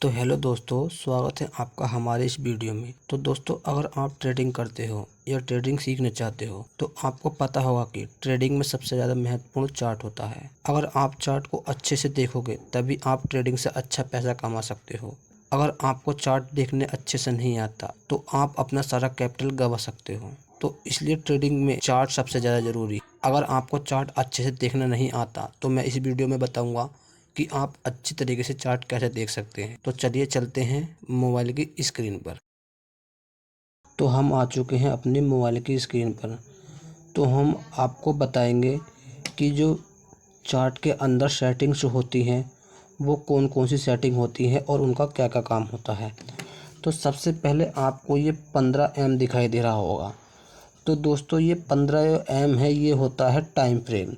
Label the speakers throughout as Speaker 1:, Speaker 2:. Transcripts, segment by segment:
Speaker 1: तो हेलो दोस्तों, स्वागत है आपका हमारे इस वीडियो में। तो दोस्तों, अगर आप ट्रेडिंग करते हो या ट्रेडिंग सीखना चाहते हो तो आपको पता होगा कि ट्रेडिंग में सबसे ज़्यादा महत्वपूर्ण चार्ट होता है। अगर आप चार्ट को अच्छे से देखोगे तभी आप ट्रेडिंग से अच्छा पैसा कमा सकते हो। अगर आपको चार्ट देखने अच्छे से नहीं आता तो आप अपना सारा कैपिटल गंवा सकते हो। तो इसलिए ट्रेडिंग में चार्ट सबसे ज़्यादा ज़रूरी। अगर आपको चार्ट अच्छे से देखना नहीं आता तो मैं इस वीडियो में बताऊँगा कि आप अच्छी तरीके से चार्ट कैसे देख सकते हैं। तो चलिए चलते हैं मोबाइल की स्क्रीन पर। तो हम आ चुके हैं अपने मोबाइल की स्क्रीन पर। तो हम आपको बताएंगे कि जो चार्ट के अंदर सेटिंग्स होती हैं वो कौन कौन सी सेटिंग होती हैं और उनका क्या क्या काम होता है। तो सबसे पहले आपको ये 15 एम दिखाई दे रहा होगा। तो दोस्तों, ये 15 एम है, ये होता है टाइम फ्रेम।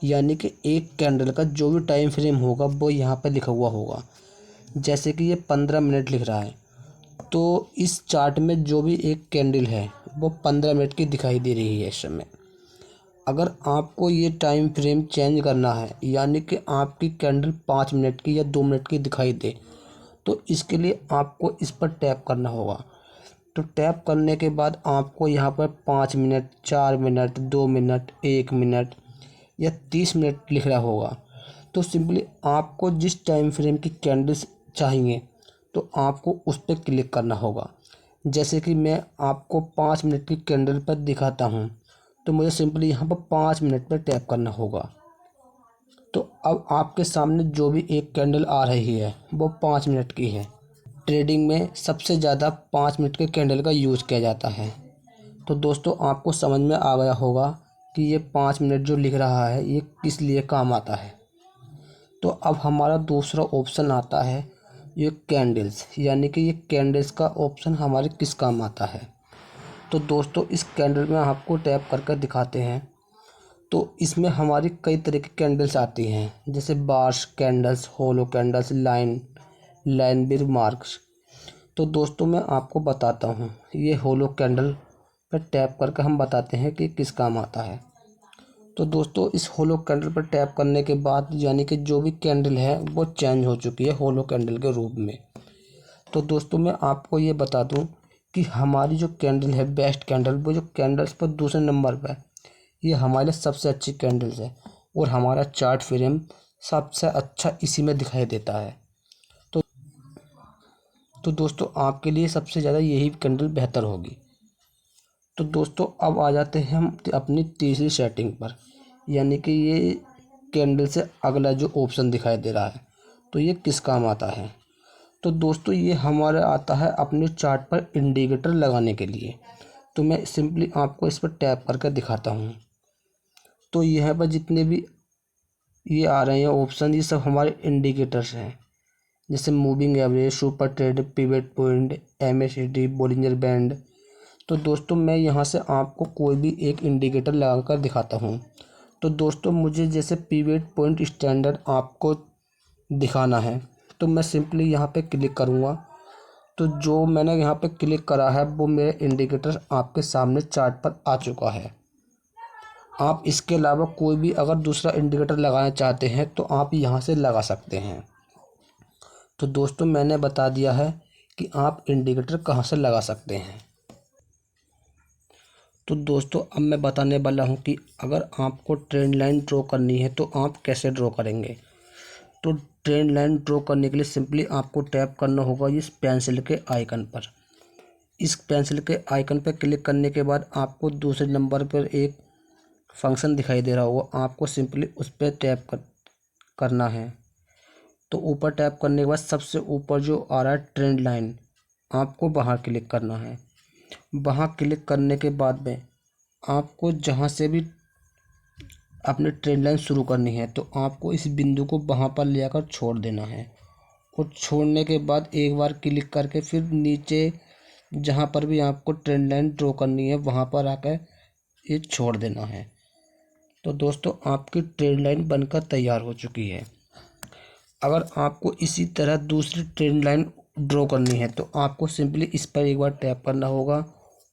Speaker 1: यानी कि एक कैंडल का जो भी टाइम फ्रेम होगा वो यहाँ पर लिखा हुआ होगा। जैसे कि ये 15 मिनट लिख रहा है, तो इस चार्ट में जो भी एक कैंडल है वो 15 मिनट की दिखाई दे रही है इस समय। अगर आपको ये टाइम फ्रेम चेंज करना है, यानी कि आपकी कैंडल 5 मिनट की या 2 मिनट की दिखाई दे, तो इसके लिए आपको इस पर टैप करना होगा। तो टैप करने के बाद आपको यहाँ पर 5 मिनट, 4 मिनट, 2 मिनट, 1 मिनट या 30 मिनट लिख रहा होगा। तो सिंपली आपको जिस टाइम फ्रेम की कैंडल्स चाहिए तो आपको उस पर क्लिक करना होगा। जैसे कि मैं आपको 5 मिनट की कैंडल पर दिखाता हूँ, तो मुझे सिंपली यहाँ पर 5 मिनट पर टैप करना होगा। तो अब आपके सामने जो भी एक कैंडल आ रही है वो 5 मिनट की है। ट्रेडिंग में सबसे ज़्यादा 5 मिनट के कैंडल का यूज़ किया जाता है। तो दोस्तों, आपको समझ में आ गया होगा कि ये 5 मिनट जो लिख रहा है ये किस लिए काम आता है। तो अब हमारा दूसरा ऑप्शन आता है ये कैंडल्स, यानी कि ये कैंडल्स का ऑप्शन हमारे किस काम आता है। तो दोस्तों, इस कैंडल में आपको टैप करके दिखाते हैं। तो इसमें हमारी कई तरह की कैंडल्स आती हैं, जैसे बार्स कैंडल्स, होलो कैंडल्स, लाइन बिर मार्क्स। तो दोस्तों, मैं आपको बताता हूँ, ये होलो कैंडल पर टैप करके हम बताते हैं कि किस काम आता है। तो दोस्तों, इस होलो कैंडल पर टैप करने के बाद यानी कि जो भी कैंडल है वो चेंज हो चुकी है होलो कैंडल के रूप में। तो दोस्तों, मैं आपको ये बता दूं कि हमारी जो कैंडल है बेस्ट कैंडल, वो जो कैंडल्स पर दूसरे नंबर पर, ये हमारे लिए सबसे अच्छी कैंडल्स है और हमारा चार्ट फ्रेम सबसे अच्छा इसी में दिखाई देता है। तो तो दोस्तों, आपके लिए सबसे ज़्यादा यही कैंडल बेहतर होगी। तो दोस्तों, अब आ जाते हैं हम अपनी तीसरी सेटिंग पर, यानी कि ये कैंडल से अगला जो ऑप्शन दिखाई दे रहा है तो ये किस काम आता है। तो दोस्तों, ये हमारा आता है अपने चार्ट पर इंडिकेटर लगाने के लिए। तो मैं सिंपली आपको इस पर टैप करके दिखाता हूँ। तो यह पर जितने भी ये आ रहे हैं ऑप्शन, ये सब हमारे इंडिकेटर्स हैं, जैसे moving average, super trade, pivot point, MACD, Bollinger band. तो दोस्तों, मैं यहाँ से आपको कोई भी एक इंडिकेटर लगा कर दिखाता हूँ। तो दोस्तों, मुझे जैसे पिवट पॉइंट स्टैंडर्ड आपको दिखाना है, तो मैं सिंपली यहाँ पे क्लिक करूँगा। तो जो मैंने यहाँ पे क्लिक करा है वो मेरे इंडिकेटर आपके सामने चार्ट पर आ चुका है। आप इसके अलावा कोई भी अगर दूसरा इंडिकेटर लगाना चाहते हैं तो आप यहाँ से लगा सकते हैं। तो दोस्तों, मैंने बता दिया है कि आप इंडिकेटर कहाँ से लगा सकते हैं। तो दोस्तों, अब मैं बताने वाला हूँ कि अगर आपको ट्रेंड लाइन ड्रॉ करनी है तो आप कैसे ड्रॉ करेंगे। तो ट्रेंड लाइन ड्रॉ करने के लिए सिंपली आपको टैप करना होगा इस पेंसिल के आइकन पर। इस पेंसिल के आइकन पर क्लिक करने के बाद आपको दूसरे नंबर पर एक फंक्शन दिखाई दे रहा होगा, आपको सिंपली उस पर टैप करना है। तो ऊपर टैप करने के बाद सबसे ऊपर जो आ रहा है ट्रेंड लाइन, आपको वहाँ क्लिक करना है। वहाँ क्लिक करने के बाद में आपको जहाँ से भी अपनी ट्रेंड लाइन शुरू करनी है तो आपको इस बिंदु को वहाँ पर ले आकर छोड़ देना है। और छोड़ने के बाद एक बार क्लिक करके फिर नीचे जहाँ पर भी आपको ट्रेंड लाइन ड्रॉ करनी है वहाँ पर आकर ये छोड़ देना है। तो दोस्तों, आपकी ट्रेंड लाइन बनकर तैयार हो चुकी है। अगर आपको इसी तरह दूसरी ट्रेंड लाइन ड्रॉ करनी है तो आपको सिंपली इस पर एक बार टैप करना होगा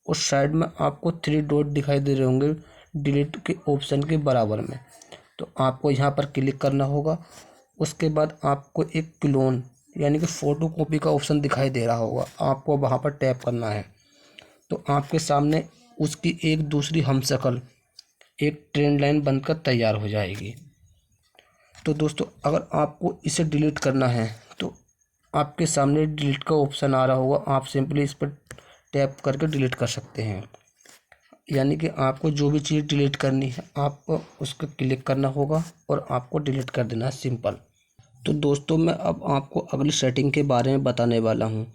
Speaker 1: और साइड में आपको 3 डॉट दिखाई दे रहे होंगे डिलीट के ऑप्शन के बराबर में। तो आपको यहाँ पर क्लिक करना होगा। उसके बाद आपको एक क्लोन यानी कि फ़ोटो कॉपी का ऑप्शन दिखाई दे रहा होगा, आपको वहाँ पर टैप करना है। तो आपके सामने उसकी एक दूसरी हमशक्ल एक ट्रेंड लाइन बनकर तैयार हो जाएगी। तो दोस्तों अगर आपको इसे डिलीट करना है तो आपके सामने डिलीट का ऑप्शन आ रहा होगा, आप सिंपली इस पर टैप करके डिलीट कर सकते हैं। यानी कि आपको जो भी चीज़ डिलीट करनी है आपको उसको क्लिक करना होगा और आपको डिलीट कर देना है, सिंपल। तो दोस्तों मैं अब आपको अगली सेटिंग के बारे में बताने वाला हूँ।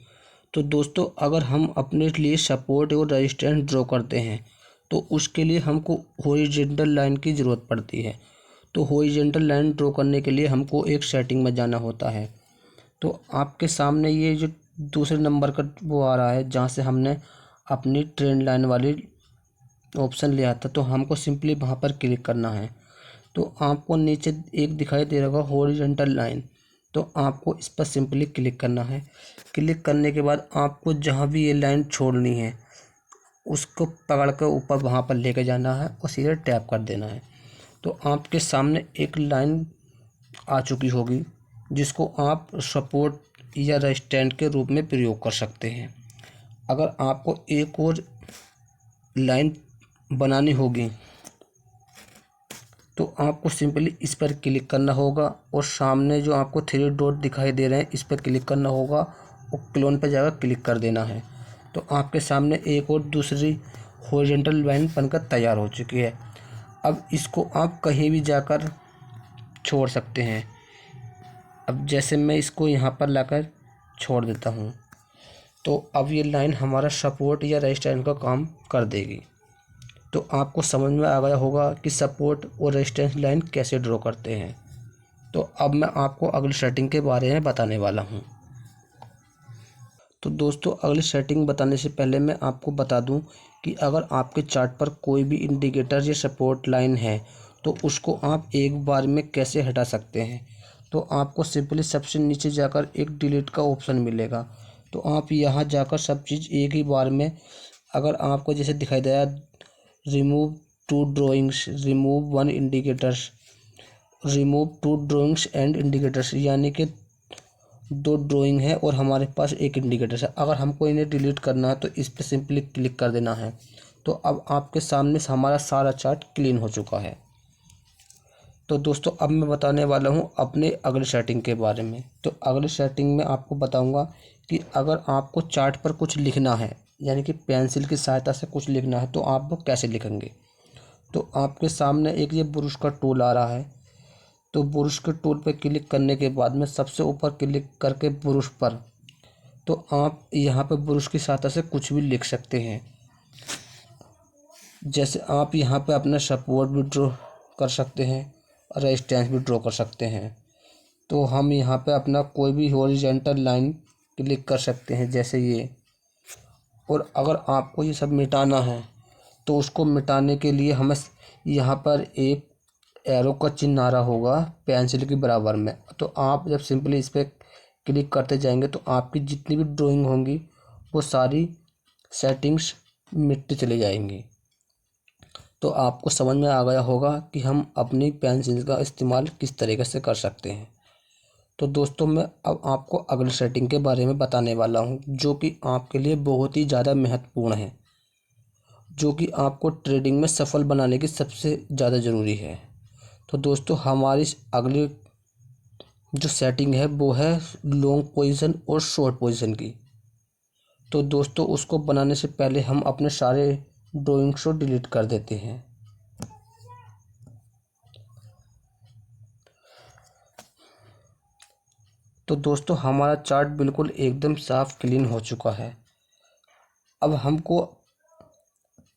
Speaker 1: तो दोस्तों अगर हम अपने लिए सपोर्ट और रेजिस्टेंस ड्रॉ करते हैं तो उसके लिए हमको हॉरिजॉन्टल लाइन की ज़रूरत पड़ती है। तो हॉरिजॉन्टल लाइन ड्रॉ करने के लिए हमको एक सेटिंग में जाना होता है। तो आपके सामने ये जो दूसरे नंबर का वो आ रहा है जहाँ से हमने अपनी ट्रेंड लाइन वाली ऑप्शन लिया था, तो हमको सिंपली वहाँ पर क्लिक करना है। तो आपको नीचे एक दिखाई दे रहा होगा हॉरिजॉन्टल लाइन, तो आपको इस पर सिंपली क्लिक करना है। क्लिक करने के बाद आपको जहाँ भी ये लाइन छोड़नी है उसको पकड़ कर ऊपर वहाँ पर लेके जाना है और सीधे टैप कर देना है। तो आपके सामने एक लाइन आ चुकी होगी जिसको आप सपोर्ट या रेजिस्टेंट के रूप में प्रयोग कर सकते हैं। अगर आपको एक और लाइन बनानी होगी तो आपको सिंपली इस पर क्लिक करना होगा और सामने जो आपको 3 डॉट दिखाई दे रहे हैं इस पर क्लिक करना होगा और क्लोन पर जाकर क्लिक कर देना है। तो आपके सामने एक और दूसरी हॉरिजॉन्टल लाइन बनकर तैयार हो चुकी है। अब इसको आप कहीं भी जाकर छोड़ सकते हैं। अब जैसे मैं इसको यहाँ पर लाकर छोड़ देता हूँ तो अब ये लाइन हमारा सपोर्ट या रेजिस्टेंस का काम कर देगी। तो आपको समझ में आ गया होगा कि सपोर्ट और रेजिस्टेंस लाइन कैसे ड्रॉ करते हैं। तो अब मैं आपको अगली सेटिंग के बारे में बताने वाला हूँ। तो दोस्तों अगली सेटिंग बताने से पहले मैं आपको बता दूं कि अगर आपके चार्ट पर कोई भी इंडिकेटर या सपोर्ट लाइन है तो उसको आप एक बार में कैसे हटा सकते हैं। तो आपको सिंपली सबसे नीचे जाकर एक डिलीट का ऑप्शन मिलेगा, तो आप यहाँ जाकर सब चीज़ एक ही बार में, अगर आपको जैसे दिखाई दे रहा है remove 2 drawings, remove 1 indicators, remove 2 drawings and indicators, यानी कि 2 ड्राइंग है और हमारे पास एक इंडिकेटर है। अगर हमको इन्हें डिलीट करना है तो इस पर सिंपली क्लिक कर देना है। तो अब आपके सामने से हमारा सारा चार्ट क्लीन हो चुका है। तो दोस्तों अब मैं बताने वाला हूँ अपने अगली सेटिंग के बारे में। तो अगली सेटिंग में आपको बताऊँगा कि अगर आपको चार्ट पर कुछ लिखना है, यानी कि पेंसिल की सहायता से कुछ लिखना है, तो आप वो कैसे लिखेंगे। तो आपके सामने एक ये ब्रश का टूल आ रहा है। तो ब्रश के टूल पर क्लिक करने के बाद में सबसे ऊपर क्लिक करके ब्रश पर, तो आप यहाँ पर ब्रश की सहायता से कुछ भी लिख सकते हैं। जैसे आप यहाँ पे अपना सपोर्ट भी ड्रॉ कर सकते हैं और रेजिस्टेंस भी ड्रॉ कर सकते हैं। तो हम यहाँ पे अपना कोई भी हॉरिजॉन्टल लाइन क्लिक कर सकते हैं जैसे ये। और अगर आपको ये सब मिटाना है तो उसको मिटाने के लिए हमें यहाँ पर एक एरो का चिन्ह आ रहा होगा पेंसिल के बराबर में। तो आप जब सिंपली इस पर क्लिक करते जाएंगे तो आपकी जितनी भी ड्राइंग होंगी वो सारी सेटिंग्स मिटती चली जाएंगी। तो आपको समझ में आ गया होगा कि हम अपनी पेंसिल का इस्तेमाल किस तरीके से कर सकते हैं। तो दोस्तों मैं अब आपको अगली सेटिंग के बारे में बताने वाला हूं जो कि आपके लिए बहुत ही ज़्यादा महत्वपूर्ण है, जो कि आपको ट्रेडिंग में सफल बनाने की सबसे ज़्यादा ज़रूरी है। तो दोस्तों हमारी अगली जो सेटिंग है वो है लॉन्ग पोजीशन और शॉर्ट पोजीशन की। तो दोस्तों उसको बनाने से पहले हम अपने सारे ड्राइंग्स को डिलीट कर देते हैं। तो दोस्तों हमारा चार्ट बिल्कुल एकदम साफ क्लीन हो चुका है। अब हमको,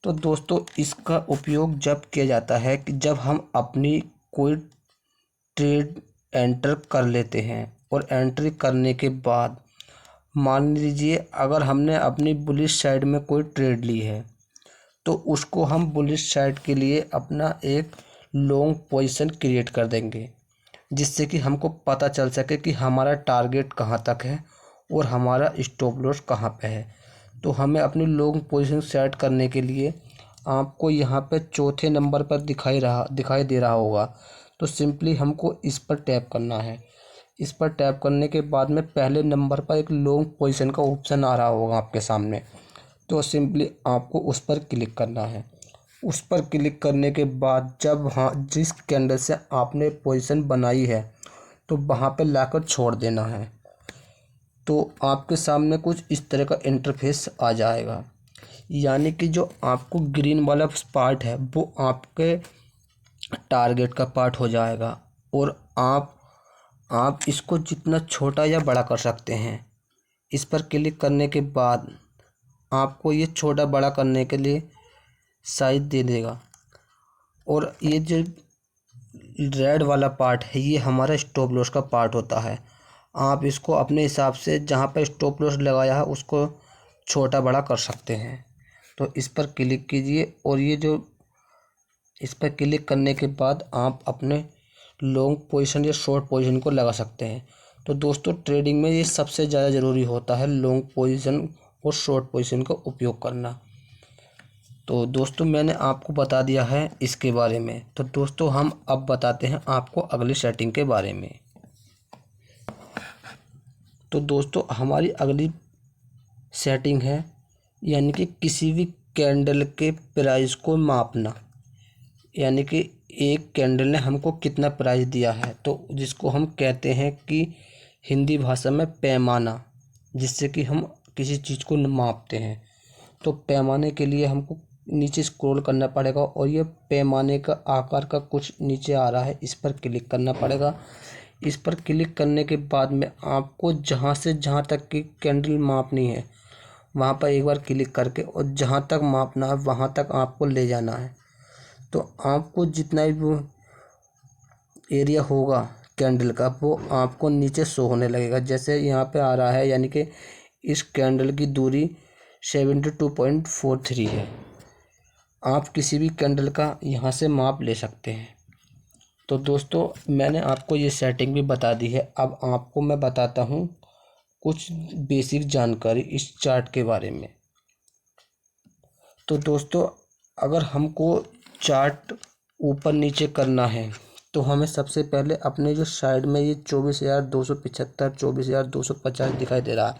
Speaker 1: तो दोस्तों इसका उपयोग जब किया जाता है कि जब हम अपनी कोई ट्रेड एंटर कर लेते हैं और एंट्री करने के बाद मान लीजिए अगर हमने अपनी बुलिश साइड में कोई ट्रेड ली है तो उसको हम बुलिश साइड के लिए अपना एक लॉन्ग पोजीशन क्रिएट कर देंगे, जिससे कि हमको पता चल सके कि हमारा टारगेट कहाँ तक है और हमारा स्टॉप लॉस कहाँ पे है। तो हमें अपनी लॉन्ग पोजीशन सेट करने के लिए आपको यहाँ पे चौथे नंबर पर दिखाई दे रहा होगा। तो सिंपली हमको इस पर टैप करना है। इस पर टैप करने के बाद में पहले नंबर पर एक लॉन्ग पोजीशन का ऑप्शन आ रहा होगा आपके सामने। तो सिंपली आपको उस पर क्लिक करना है। उस पर क्लिक करने के बाद जब जिस कैंडल से आपने पोजीशन बनाई है तो वहाँ पे लाकर छोड़ देना है। तो आपके सामने कुछ इस तरह का इंटरफेस आ जाएगा, यानी कि जो आपको ग्रीन वाला पार्ट है वो आपके टारगेट का पार्ट हो जाएगा और आप इसको जितना छोटा या बड़ा कर सकते हैं। इस पर क्लिक करने के बाद आपको ये छोटा बड़ा करने के लिए साइज दे देगा और ये जो रेड वाला पार्ट है ये हमारा स्टॉप लॉस का पार्ट होता है। आप इसको अपने हिसाब से जहाँ पर स्टॉप लॉस लगाया है उसको छोटा बड़ा कर सकते हैं। तो इस पर क्लिक कीजिए और इस पर क्लिक करने के बाद आप अपने लॉन्ग पोजीशन या शॉर्ट पोजीशन को लगा सकते हैं। तो दोस्तों ट्रेडिंग में ये सबसे ज़्यादा ज़रूरी होता है लॉन्ग पोजीशन और शॉर्ट पोजीशन का उपयोग करना। तो दोस्तों मैंने आपको बता दिया है इसके बारे में। तो दोस्तों हम अब बताते हैं आपको अगली सेटिंग के बारे में। तो दोस्तों हमारी अगली सेटिंग है यानी कि किसी भी कैंडल के प्राइस को मापना, यानी कि एक कैंडल ने हमको कितना प्राइस दिया है, तो जिसको हम कहते हैं कि हिंदी भाषा में पैमाना, जिससे कि हम किसी चीज़ को मापते हैं। तो पैमाने के लिए हमको नीचे स्क्रॉल करना पड़ेगा और ये पैमाने का आकार का कुछ नीचे आ रहा है, इस पर क्लिक करना पड़ेगा। इस पर क्लिक करने के बाद में आपको जहाँ से जहाँ तक की कैंडल मापनी है वहाँ पर एक बार क्लिक करके और जहाँ तक मापना है वहाँ तक आपको ले जाना है। तो आपको जितना भी वो एरिया होगा कैंडल का वो आपको नीचे शो होने लगेगा। जैसे यहाँ पे आ रहा है, यानी कि इस कैंडल की दूरी 72.43 है। आप किसी भी कैंडल का यहाँ से माप ले सकते हैं। तो दोस्तों मैंने आपको ये सेटिंग भी बता दी है। अब आपको मैं बताता हूँ कुछ बेसिक जानकारी इस चार्ट के बारे में। तो दोस्तों अगर हमको चार्ट ऊपर नीचे करना है तो हमें सबसे पहले अपने जो साइड में ये 24,275 24,250 दिखाई दे रहा है,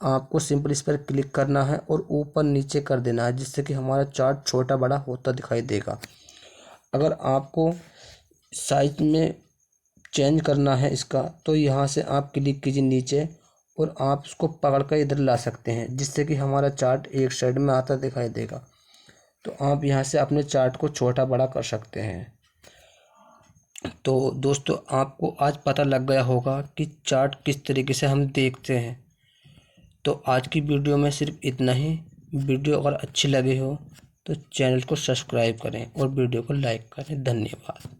Speaker 1: आपको सिंपल इस पर क्लिक करना है और ऊपर नीचे कर देना है, जिससे कि हमारा चार्ट छोटा बड़ा होता दिखाई देगा। अगर आपको साइज में चेंज करना है इसका तो यहाँ से आप क्लिक कीजिए नीचे और आप उसको पकड़ कर इधर ला सकते हैं, जिससे कि हमारा चार्ट एक साइड में आता दिखाई देगा। तो आप यहाँ से अपने चार्ट को छोटा बड़ा कर सकते हैं। तो दोस्तों आपको आज पता लग गया होगा कि चार्ट किस तरीके से हम देखते हैं। तो आज की वीडियो में सिर्फ इतना ही। वीडियो अगर अच्छी लगी हो तो चैनल को सब्सक्राइब करें और वीडियो को लाइक करें। धन्यवाद।